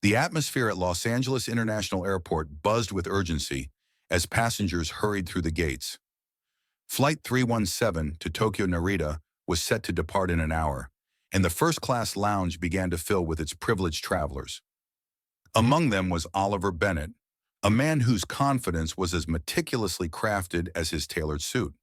The atmosphere at Los Angeles International Airport buzzed with urgency as passengers hurried through the gates. Flight 317 to Tokyo Narita was set to depart in an hour, and the first-class lounge began to fill with its privileged travelers. Among them was Oliver Bennett, a man whose confidence was as meticulously crafted as his tailored suit.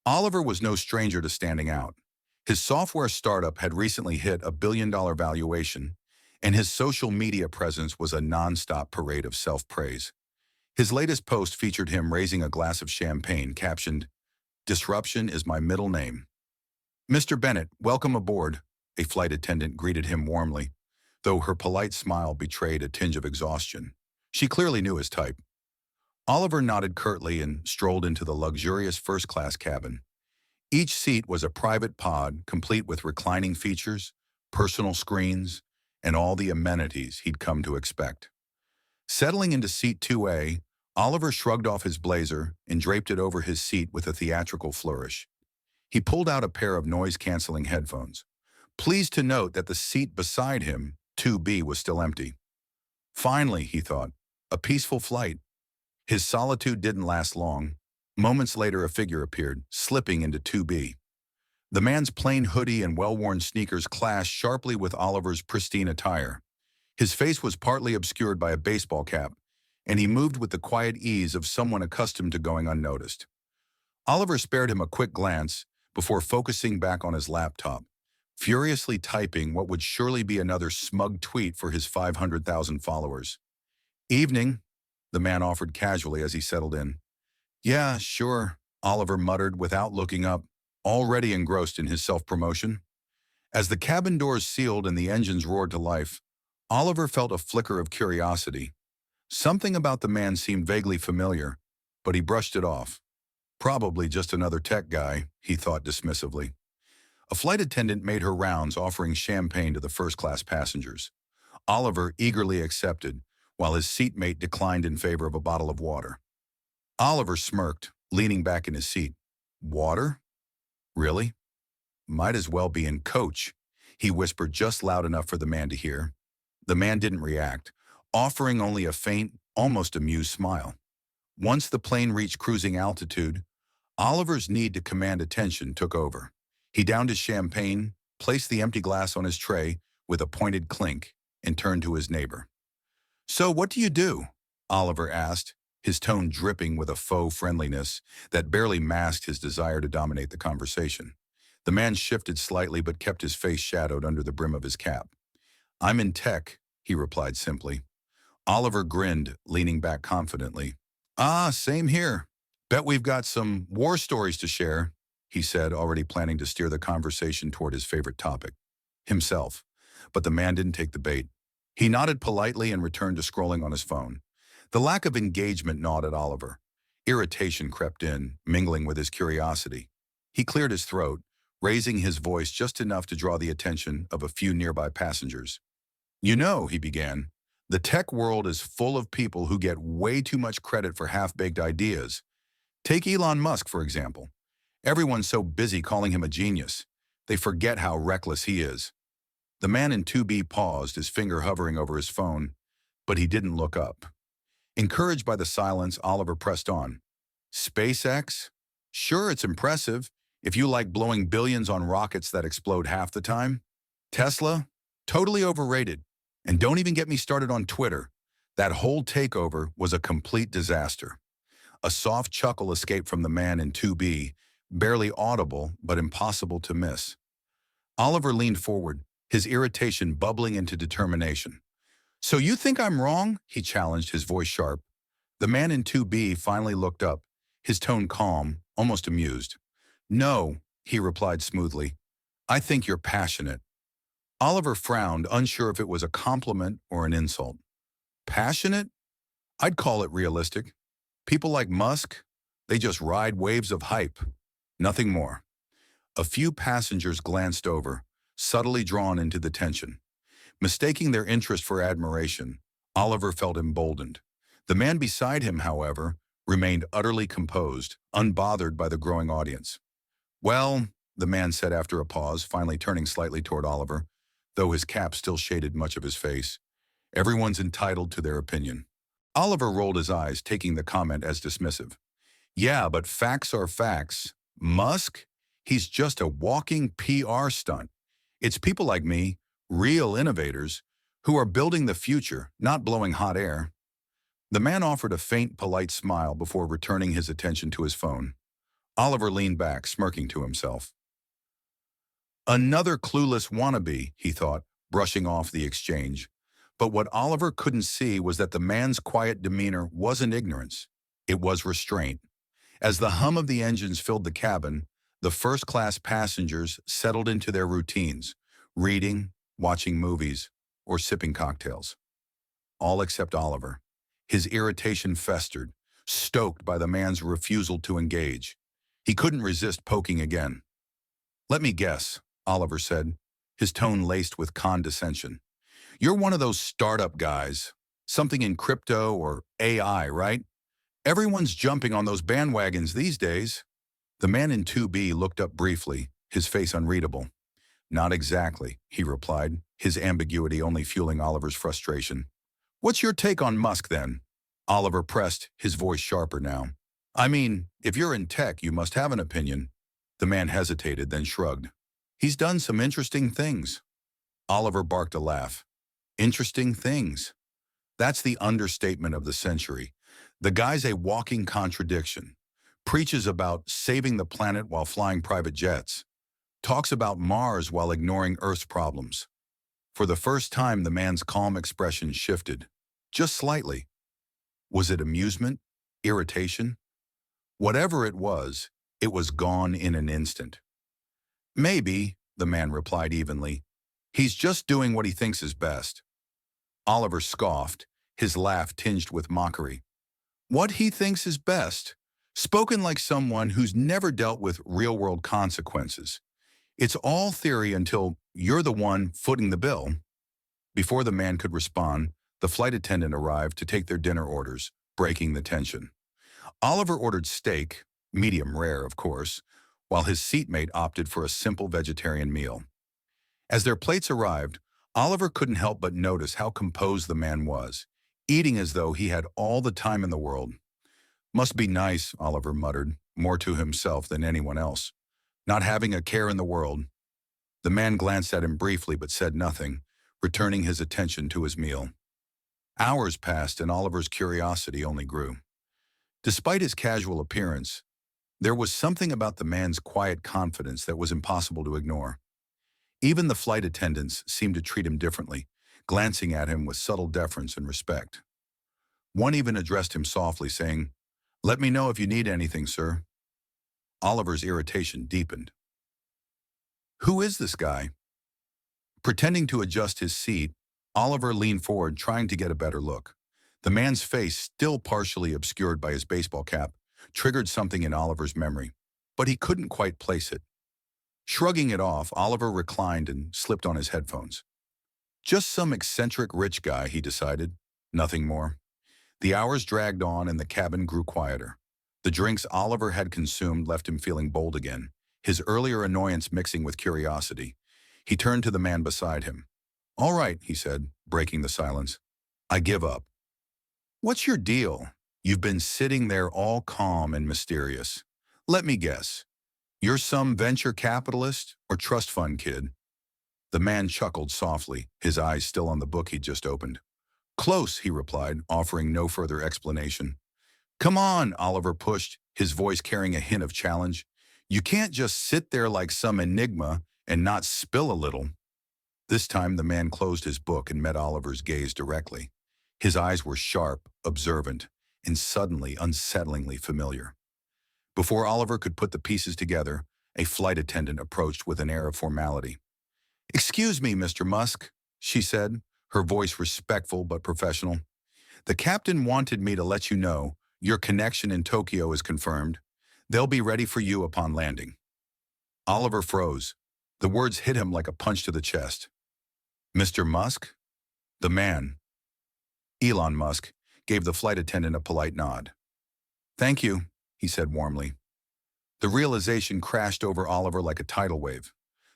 Oliver was no stranger to standing out. His software startup had recently hit a billion-dollar valuation, and his social media presence was a non-stop parade of self-praise. His latest post featured him raising a glass of champagne, captioned, "Disruption is my middle name." "Mr. Bennett, welcome aboard," a flight attendant greeted him warmly, though her polite smile betrayed a tinge of exhaustion. She clearly knew his type. Oliver nodded curtly and strolled into the luxurious first-class cabin. Each seat was a private pod, complete with reclining features, personal screens, and all the amenities he'd come to expect. Settling into seat 2A, Oliver shrugged off his blazer and draped it over his seat with a theatrical flourish. He pulled out a pair of noise-canceling headphones, pleased to note that the seat beside him, 2B, was still empty. Finally, he thought, a peaceful flight. His solitude didn't last long. Moments later, a figure appeared, slipping into 2B. The man's plain hoodie and well-worn sneakers clashed sharply with Oliver's pristine attire. His face was partly obscured by a baseball cap, and he moved with the quiet ease of someone accustomed to going unnoticed. Oliver spared him a quick glance before focusing back on his laptop, furiously typing what would surely be another smug tweet for his 500,000 followers. "Evening," the man offered casually as he settled in. "Yeah, sure," Oliver muttered without looking up, already engrossed in his self-promotion. As the cabin doors sealed and the engines roared to life, Oliver felt a flicker of curiosity. Something about the man seemed vaguely familiar, but he brushed it off. Probably just another tech guy, he thought dismissively. A flight attendant made her rounds offering champagne to the first-class passengers. Oliver eagerly accepted, while his seatmate declined in favor of a bottle of water. Oliver smirked, leaning back in his seat. "Water? Really? Might as well be in coach," he whispered just loud enough for the man to hear. The man didn't react, offering only a faint, almost amused smile. Once the plane reached cruising altitude, Oliver's need to command attention took over. He downed his champagne, placed the empty glass on his tray with a pointed clink, and turned to his neighbor. "So what do you do?" Oliver asked, his tone dripping with a faux friendliness that barely masked his desire to dominate the conversation. The man shifted slightly but kept his face shadowed under the brim of his cap. "I'm in tech," he replied simply. Oliver grinned, leaning back confidently. "Ah, same here. Bet we've got some war stories to share," he said, already planning to steer the conversation toward his favorite topic, himself. But the man didn't take the bait. He nodded politely and returned to scrolling on his phone. The lack of engagement gnawed at Oliver. Irritation crept in, mingling with his curiosity. He cleared his throat, raising his voice just enough to draw the attention of a few nearby passengers. "You know," he began, "the tech world is full of people who get way too much credit for half-baked ideas. Take Elon Musk, for example. Everyone's so busy calling him a genius, they forget how reckless he is." The man in 2B paused, his finger hovering over his phone, but he didn't look up. Encouraged by the silence, Oliver pressed on. "SpaceX? Sure, it's impressive, if you like blowing billions on rockets that explode half the time. Tesla? Totally overrated. And don't even get me started on Twitter. That whole takeover was a complete disaster." A soft chuckle escaped from the man in 2B, barely audible but impossible to miss. Oliver leaned forward, his irritation bubbling into determination. "So you think I'm wrong?" he challenged, his voice sharp. The man in 2B finally looked up, his tone calm, almost amused. "No," he replied smoothly. "I think you're passionate." Oliver frowned, unsure if it was a compliment or an insult. "Passionate? I'd call it realistic. People like Musk, they just ride waves of hype. Nothing more." A few passengers glanced over, subtly drawn into the tension. Mistaking their interest for admiration, Oliver felt emboldened. The man beside him, however, remained utterly composed, unbothered by the growing audience. "Well," the man said after a pause, finally turning slightly toward Oliver, though his cap still shaded much of his face, Everyone's entitled to their opinion. Oliver rolled his eyes, taking the comment as dismissive. Yeah, but facts are facts. Musk? He's just a walking PR stunt. It's people like me, real innovators, who are building the future, not blowing hot air. The man offered a faint, polite smile before returning his attention to his phone. Oliver leaned back, smirking to himself. Another clueless wannabe, he thought, brushing off the exchange. But what Oliver couldn't see was that the man's quiet demeanor wasn't ignorance. It was restraint. As the hum of the engines filled the cabin, the first-class passengers settled into their routines, reading, watching movies, or sipping cocktails. All except Oliver. His irritation festered, stoked by the man's refusal to engage. He couldn't resist poking again. Let me guess, Oliver said, his tone laced with condescension. You're one of those startup guys, something in crypto or AI, right? Everyone's jumping on those bandwagons these days. The man in 2B looked up briefly, his face unreadable. Not exactly, he replied, his ambiguity only fueling Oliver's frustration. What's your take on Musk, then? Oliver pressed, his voice sharper now. I mean, if you're in tech, you must have an opinion. The man hesitated, then shrugged. He's done some interesting things. Oliver barked a laugh. Interesting things. That's the understatement of the century. The guy's a walking contradiction. Preaches about saving the planet while flying private jets. Talks about Mars while ignoring Earth's problems. For the first time, the man's calm expression shifted. Just slightly. Was it amusement? Irritation? Whatever it was gone in an instant. Maybe, the man replied evenly. He's just doing what he thinks is best. Oliver scoffed, his laugh tinged with mockery. What he thinks is best? Spoken like someone who's never dealt with real-world consequences. It's all theory until you're the one footing the bill. Before the man could respond, the flight attendant arrived to take their dinner orders, breaking the tension. Oliver ordered steak, medium rare, of course, while his seatmate opted for a simple vegetarian meal. As their plates arrived, Oliver couldn't help but notice how composed the man was, eating as though he had all the time in the world. Must be nice, Oliver muttered, more to himself than anyone else. Not having a care in the world. The man glanced at him briefly but said nothing, returning his attention to his meal. Hours passed and Oliver's curiosity only grew. Despite his casual appearance, there was something about the man's quiet confidence that was impossible to ignore. Even the flight attendants seemed to treat him differently, glancing at him with subtle deference and respect. One even addressed him softly, saying, "Let me know if you need anything, sir." Oliver's irritation deepened. Who is this guy? Pretending to adjust his seat, Oliver leaned forward, trying to get a better look. The man's face, still partially obscured by his baseball cap, triggered something in Oliver's memory, but he couldn't quite place it. Shrugging it off, Oliver reclined and slipped on his headphones. Just some eccentric rich guy, he decided. Nothing more. The hours dragged on and the cabin grew quieter. The drinks Oliver had consumed left him feeling bold again, his earlier annoyance mixing with curiosity. He turned to the man beside him. "All right," he said, breaking the silence. "I give up." "What's your deal? You've been sitting there all calm and mysterious. Let me guess. You're some venture capitalist or trust fund kid?" The man chuckled softly, his eyes still on the book he'd just opened. "Close," he replied, offering no further explanation. "Come on," Oliver pushed, his voice carrying a hint of challenge. "You can't just sit there like some enigma and not spill a little." This time the man closed his book and met Oliver's gaze directly. His eyes were sharp, observant, and suddenly unsettlingly familiar. Before Oliver could put the pieces together, a flight attendant approached with an air of formality. "Excuse me, Mr. Musk," she said, her voice respectful but professional. "The captain wanted me to let you know your connection in Tokyo is confirmed. They'll be ready for you upon landing." Oliver froze. The words hit him like a punch to the chest. "Mr. Musk?" The man, Elon Musk, gave the flight attendant a polite nod. "Thank you," he said warmly. The realization crashed over Oliver like a tidal wave.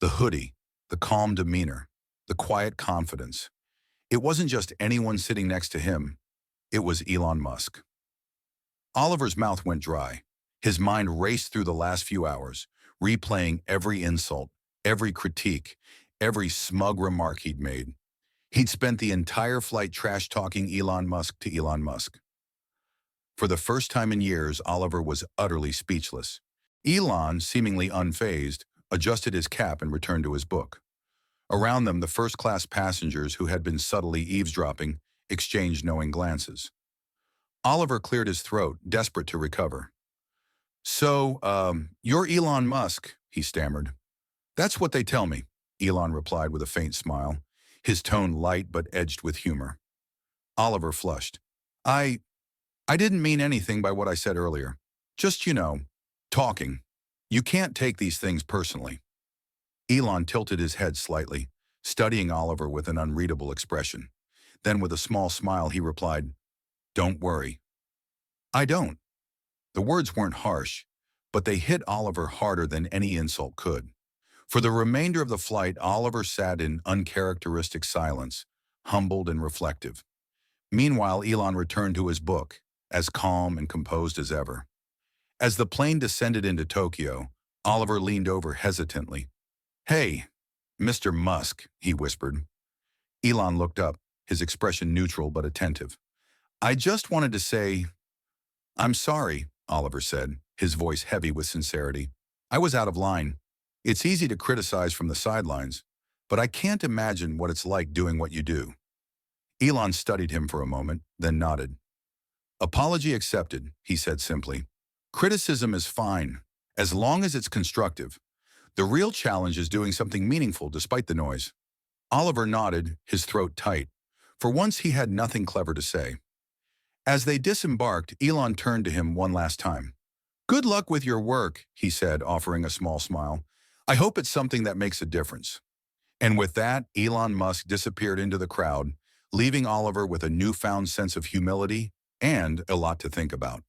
The hoodie, the calm demeanor, the quiet confidence. It wasn't just anyone sitting next to him. It was Elon Musk. Oliver's mouth went dry. His mind raced through the last few hours, replaying every insult, every critique, every smug remark he'd made. He'd spent the entire flight trash-talking Elon Musk to Elon Musk. For the first time in years, Oliver was utterly speechless. Elon, seemingly unfazed, adjusted his cap and returned to his book. Around them, the first-class passengers who had been subtly eavesdropping exchanged knowing glances. Oliver cleared his throat, desperate to recover. So, you're Elon Musk, he stammered. That's what they tell me, Elon replied with a faint smile, his tone light but edged with humor. Oliver flushed. I didn't mean anything by what I said earlier. Just, talking. You can't take these things personally. Elon tilted his head slightly, studying Oliver with an unreadable expression. Then with a small smile he replied, Don't worry. I don't. The words weren't harsh, but they hit Oliver harder than any insult could. For the remainder of the flight, Oliver sat in uncharacteristic silence, humbled and reflective. Meanwhile, Elon returned to his book, as calm and composed as ever. As the plane descended into Tokyo, Oliver leaned over hesitantly. Hey, Mr. Musk, he whispered. Elon looked up, his expression neutral but attentive. I just wanted to say, I'm sorry, Oliver said, his voice heavy with sincerity. I was out of line. It's easy to criticize from the sidelines, but I can't imagine what it's like doing what you do. Elon studied him for a moment, then nodded. Apology accepted, he said simply. Criticism is fine, as long as it's constructive. The real challenge is doing something meaningful despite the noise. Oliver nodded, his throat tight. For once he had nothing clever to say. As they disembarked, Elon turned to him one last time. Good luck with your work, he said, offering a small smile. I hope it's something that makes a difference. And with that, Elon Musk disappeared into the crowd, leaving Oliver with a newfound sense of humility and a lot to think about.